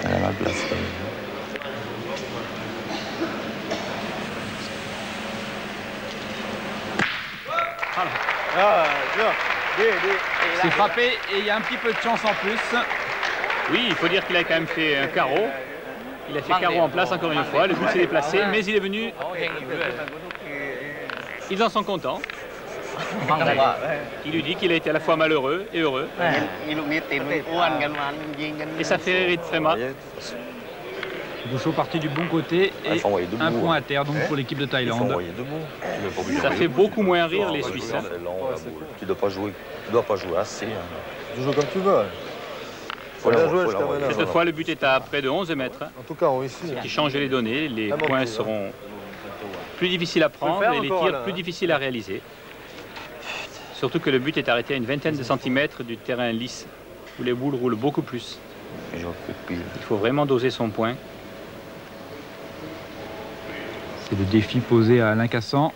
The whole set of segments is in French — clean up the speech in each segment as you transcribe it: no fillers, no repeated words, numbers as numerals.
Elle a la place. C'est frappé et il y a un petit peu de chance en plus. Oui, il faut dire qu'il a quand même fait un carreau. Il a fait carreau en place encore une fois. Le but s'est déplacé, mais il est venu. Ils en sont contents. Il lui dit qu'il a été à la fois malheureux et heureux. Et ça fait rire Frema. Bouchot parti du bon côté et un point à terre donc pour l'équipe de Thaïlande. Ça fait beaucoup moins rire les Suisses. Tu dois pas jouer assez. Tu joues comme tu veux. Cette fois, le but est à près de 11 mètres. En tout cas, on ici. Ce qui change les données. Les points seront plus difficiles à prendre et les tirs plus difficiles à réaliser. Surtout que le but est arrêté à une vingtaine de centimètres du terrain lisse, où les boules roulent beaucoup plus. Il faut vraiment doser son point. C'est le défi posé à Alain Cassan.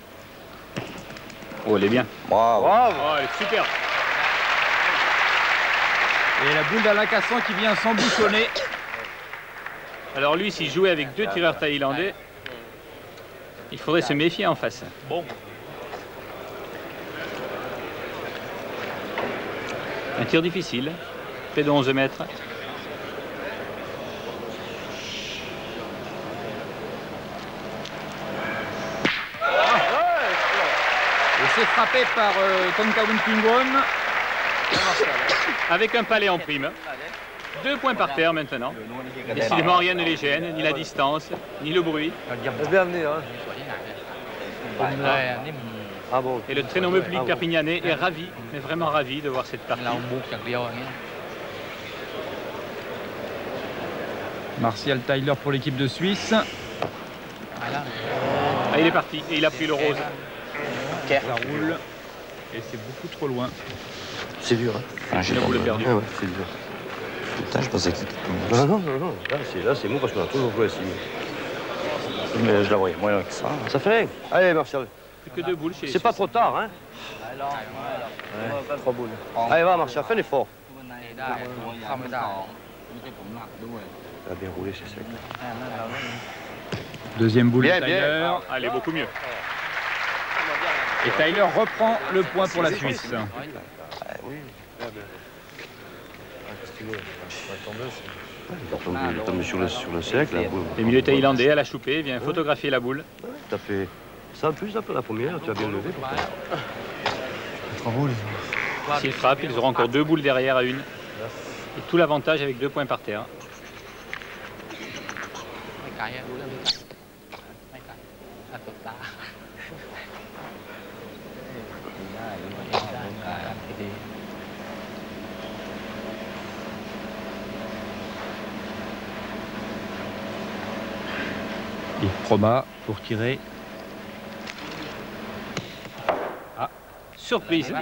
Oh, elle est bien. Bravo. Oh, elle est super. Et la boule d'Alain Cassan qui vient s'embouchonner. Alors lui, s'il jouait avec deux tireurs thaïlandais, il faudrait se méfier en face. Un tir difficile, près de 11 mètres. Et c'est frappé par Tonkawin Pingwon. Avec un palais en prime. 2 points par terre maintenant. Décidément, rien ne les gêne, ni la distance, ni le bruit. Bien amené, hein. Et le très nombreux public perpignanais est ravi, mais vraiment ravi de voir cette partie. Martial Tyler pour l'équipe de Suisse. Ah, il est parti et il a pris le rose. Ça roule et c'est beaucoup trop loin. C'est dur. Hein. Il a voulu perdu. Ouais, c'est dur. Putain, je pensais que c'était tout. Non. Là, c'est mou parce qu'on a toujours joué ici. Mais je la voyais moins que ça. Ça fait rien. Allez, Martial. Plus que 2 boules chez les C'est pas Suisses. trop tard, hein? Ouais, 3 boules. Allez, va, Martial, fais l'effort. Elle a bien roulé, c'est sec. Deuxième boule Bien, de Tyler. Ah, elle est beaucoup mieux. Et Tyler reprend le point pour la Suisse. Il tombe sur le cercle, la boule. Le milieu thaïlandais à la choupée vient photographier la boule. T'as fait ça plus après la première, tu as bien levé. 3 boules. S'ils frappent, ils auront encore 2 boules derrière à une. Et tout l'avantage avec 2 points par terre. Et Proma pour tirer. Ah, surprise.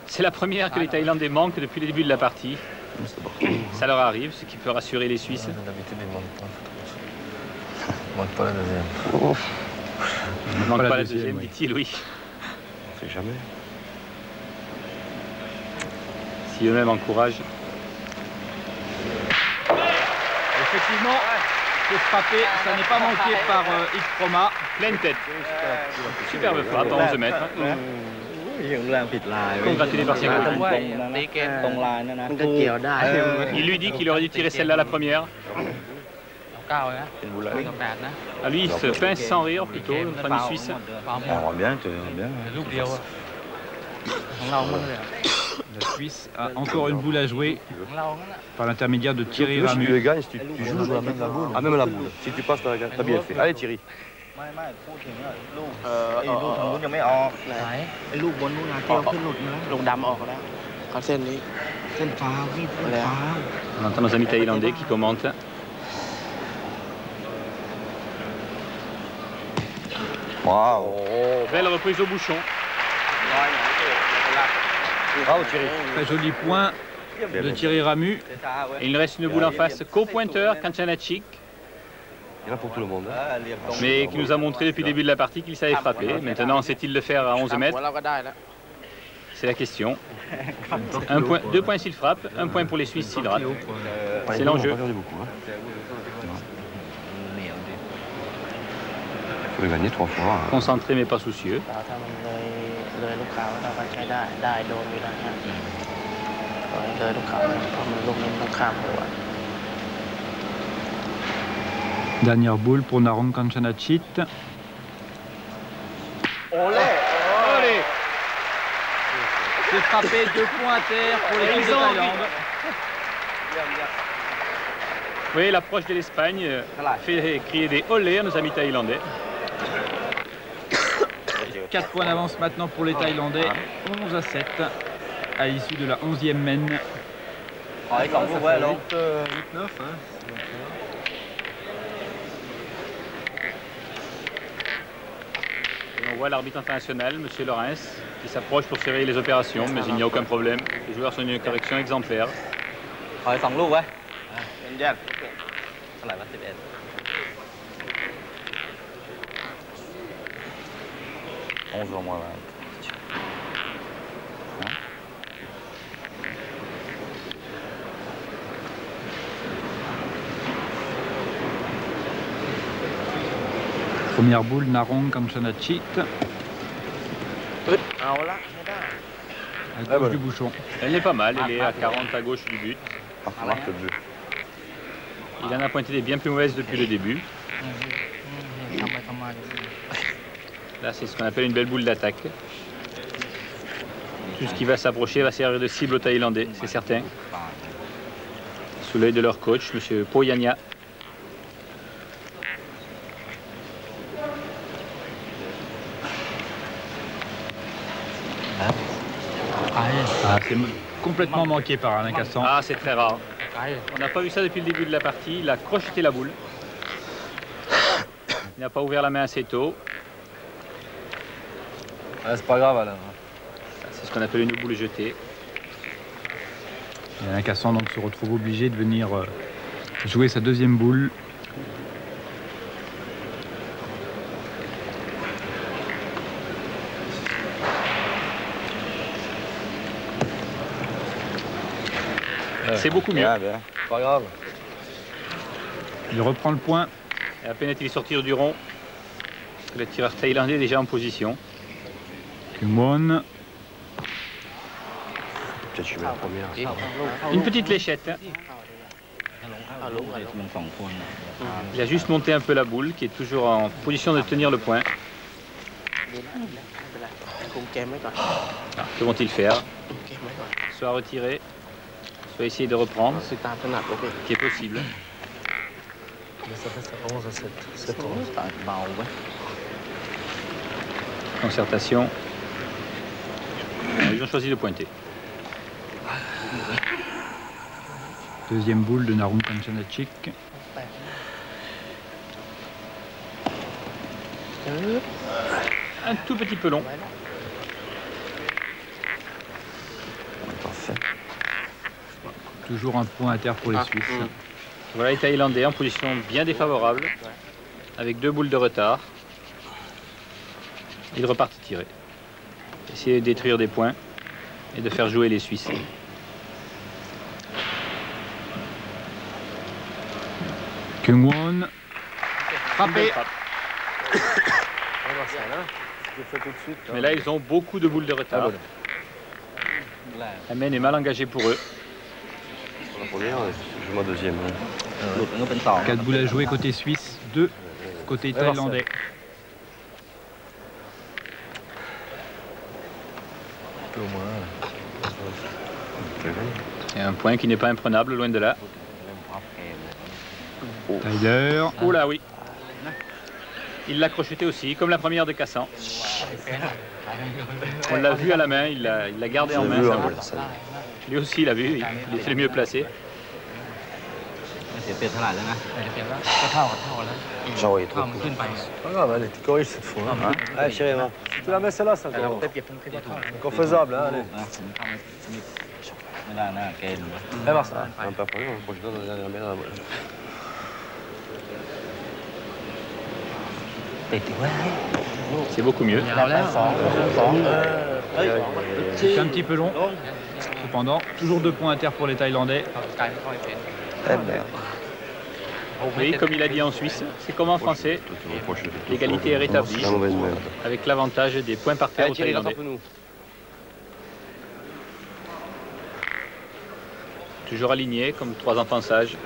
C'est la première que les Thaïlandais manquent depuis le début de la partie. Ça leur arrive, ce qui peut rassurer les Suisses. D'habitude, il manque pas la deuxième. Il ne manque pas la deuxième, dit-il, oui. On sait jamais. Si eux-mêmes encouragent. Effectivement, c'est frappé. Ça n'est pas manqué par Yves Proma. Pleine tête. Superbe frappe à 11 mètres. Congratulé par ses Il lui dit qu'il aurait dû tirer celle-là la première. À lui, il se pince sans rire plutôt, notre ami suisse. On voit bien, tu vois bien. La Suisse a encore une boule à jouer par l'intermédiaire de Thierry Si tu Ramu. le gagnes, si tu joues même la boule. Ah, même la boule. Si tu passes, t'as bien fait. Allez, Thierry. นู้นยังไม่ออกไอ้ลูกบนนู้นนะที่เอาขึ้นหลุดนะลูกดำออกแล้วเขาเส้นนี้เส้นฟ้าพี่เส้นฟ้า On entend nos amis thaïlandais qui commentent. Bravo. Belle reprise au bouchon. Bravo, Thierry. Très joli point de Thierry Ramu. Et il reste une boule en face qu'au pointeur, Kanchanachik, Il y en a pour tout le monde. mais qui nous a montré depuis le début de la partie qu'il savait frapper. Maintenant, sait-il le faire à 11 mètres? C'est la question. 2 points s'il frappe, 1 point pour les Suisses s'il rate. C'est l'enjeu. Il faut les gagner 3 fois. Concentré mais pas soucieux. Dernière boule pour Narong Kanchanachit. Allez. C'est frappé, 2 points à terre pour l'équipe de Thaïlande. Oui, l'approche de l'Espagne fait crier des olé à nos amis thaïlandais. 4 points d'avance maintenant pour les Thaïlandais. 11-7 à l'issue de la 11e mène. Ça fait 8-9, hein. Et on voit l'arbitre international, M. Lorenz, qui s'approche pour surveiller les opérations, mais il n'y a aucun problème. Les joueurs sont d'une correction exemplaire. 11 au moins 20. Première boule, Narong Kanchanachit. À gauche du bouchon. Elle n'est pas mal, elle est à 40 à gauche du but. Marque le but. Il en a pointé des bien plus mauvaises depuis le début. Là, c'est ce qu'on appelle une belle boule d'attaque. Tout ce qui va s'approcher va servir de cible aux Thaïlandais, c'est certain. Sous l'œil de leur coach, M. Poyania. C'est complètement manqué par Alain Cassan. Ah, c'est très rare. On n'a pas vu ça depuis le début de la partie. Il a crocheté la boule. Il n'a pas ouvert la main assez tôt. C'est pas grave, Alain. C'est ce qu'on appelle une boule jetée. Et Alain Cassan donc se retrouve obligé de venir jouer sa deuxième boule. C'est beaucoup mieux. Pas grave. Il reprend le point. Et à peine est-il sorti du rond, le tireur thaïlandais est déjà en position. Kumon. Peut-être que je mets la première. Une petite léchette. Hein. Il a juste monté un peu la boule, qui est toujours en position de tenir le point. Que vont-ils faire? Soit retirer, soit essayer de reprendre, ce qui est possible. Ça fait 11-7. 7-11. Concertation. Ils ont choisi de pointer. Deuxième boule de Narong Kanchanachit. Un tout petit peu long. Parfait. Toujours un point à terre pour les Suisses. Voilà les Thaïlandais en position bien défavorable, avec 2 boules de retard. Ils repartent tirer. Essayer de détruire des points et de faire jouer les Suisses. Kungwon. Frappé. Fait tout de suite. Mais là, ils ont beaucoup de boules de retard. La main est mal engagée pour eux. Pour la première, je joue ma deuxième. 4 boules à jouer côté suisse, 2 côté thaïlandais. Un peu au moins. Et un point qui n'est pas imprenable, loin de là. Tyler. Oh là, oui. Il l'a crocheté aussi, comme la première de Cassan. On l'a vu à la main, il l'a gardé en main. Lui aussi, il l'a vu, il était le mieux placé. J'en voyais trop. Pas grave, allez, tu corriges cette fois. Hein. Allez, chérie, si tu la mets celle-là, c'est encore faisable. Hein, allez. Allez voir ça. Un peu après, moi je donne la dernière main dans la boule. C'est beaucoup mieux. C'est un petit peu long. Cependant, toujours 2 points à terre pour les Thaïlandais. Oui, comme il a dit en Suisse, c'est comme en français. L'égalité est rétablie avec l'avantage des points par terre aux Thaïlandais. Toujours aligné comme 3 enfants sages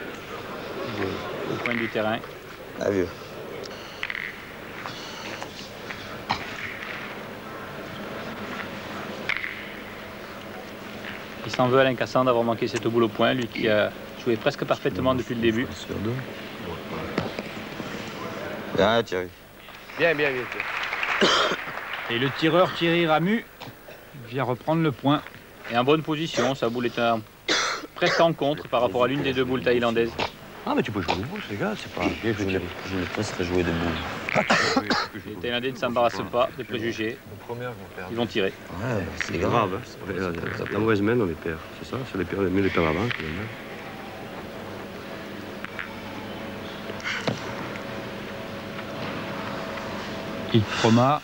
au point du terrain. Il s'en veut Alain Cassan d'avoir manqué cette boule au point, lui qui a joué presque parfaitement depuis le début. Bien, Thierry. Bien. Et le tireur Thierry Ramu vient reprendre le point. Et en bonne position, sa boule est presque en contre par rapport à l'une des 2 boules thaïlandaises. Ah, mais tu peux jouer debout, les gars, c'est pas... Je voulais presque jouer debout. Les Thaïlandais ne s'embarrassent pas des préjugés. Ils vont tirer. Ouais, C'est grave, hein. La mauvaise main, on les perd. C'est ça, c'est les perd, mieux les perd avant. Il Proma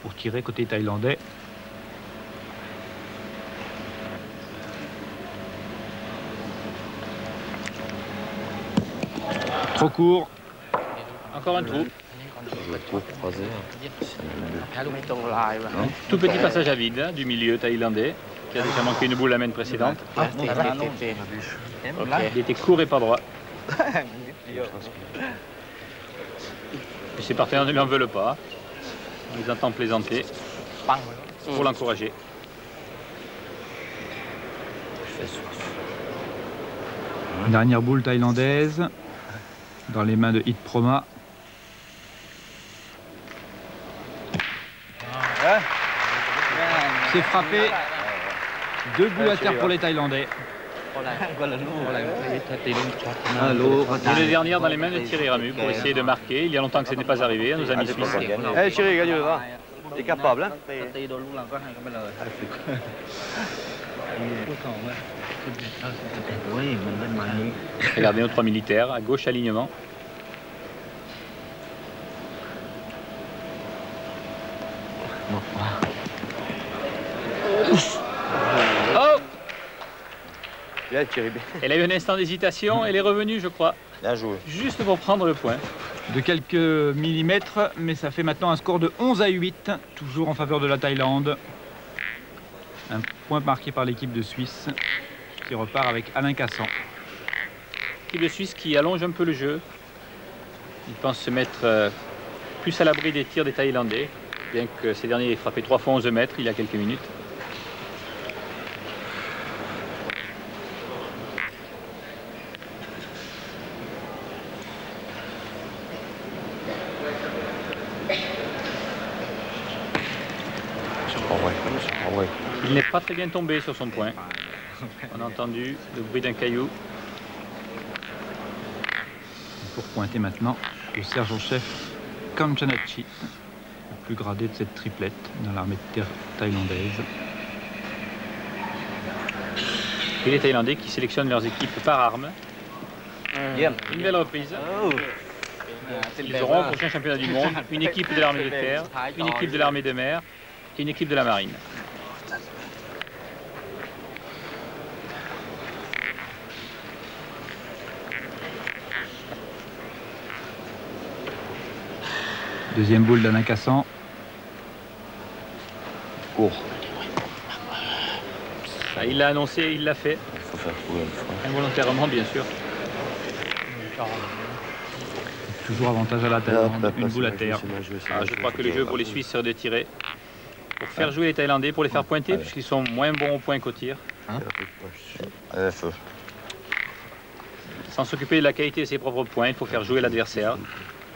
pour tirer côté thaïlandais. Trop court. Encore un trou. croisé. Tout petit passage à vide du milieu thaïlandais qui a déjà manqué une boule la main précédente. Il était court et pas droit. Et ses partenaires ne lui en veulent pas. On les entend plaisanter pour l'encourager. Dernière boule thaïlandaise dans les mains de Hit Proma. C'est frappé. 2 boules à terre pour les Thaïlandais. Et les dernières dans les mains de Thierry Ramu pour essayer de marquer. Il y a longtemps que ce n'est pas arrivé à nos amis suisses. Eh Thierry, gagne là. T'es capable, hein? Regardez nos 3 militaires, à gauche alignement. Oh! Bien, Thierry. Elle a eu un instant d'hésitation, elle est revenue, je crois. Bien joué. Juste pour prendre le point. De quelques millimètres, mais ça fait maintenant un score de 11-8, toujours en faveur de la Thaïlande. Un point marqué par l'équipe de Suisse, qui repart avec Alain Cassan. L'équipe de Suisse qui allonge un peu le jeu. Il pense se mettre plus à l'abri des tirs des Thaïlandais, bien que ces derniers aient frappé 3 fois 11 mètres il y a quelques minutes. Il n'est pas très bien tombé sur son point. On a entendu le bruit d'un caillou. Pour pointer maintenant le sergent-chef Kamchanachi, le plus gradé de cette triplette dans l'armée de terre thaïlandaise. Et les Thaïlandais qui sélectionnent leurs équipes par armes. Une belle reprise. Ils auront au prochain championnat du monde une équipe de l'armée de terre, une équipe de l'armée de mer et une équipe de la marine. Deuxième boule d'Alain Cassan. Court. Il l'a annoncé, il l'a fait. Il faut faire trouver une fois. Involontairement, bien sûr. Toujours avantage à la Thaïlande, une boule à terre. Je crois que le jeu pour les Suisses serait de tirer. Pour faire jouer les Thaïlandais, pour les faire pointer, puisqu'ils sont moins bons au point qu'au tir. Feu. Sans s'occuper de la qualité de ses propres points, il faut faire jouer l'adversaire.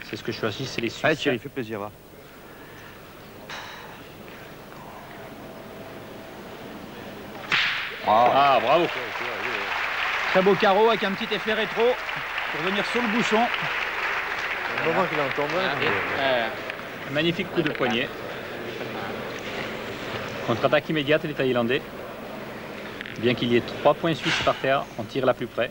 C'est ce que choisissent les Suisses. Allez Thierry, fait plaisir, va. Ah, bravo. Très beau carreau avec un petit effet rétro pour venir sur le bouchon. Le moment qu'il en tombe. Un magnifique coup de poignet. Contre-attaque immédiate des Thaïlandais. Bien qu'il y ait 3 points suisses par terre, on tire la plus près.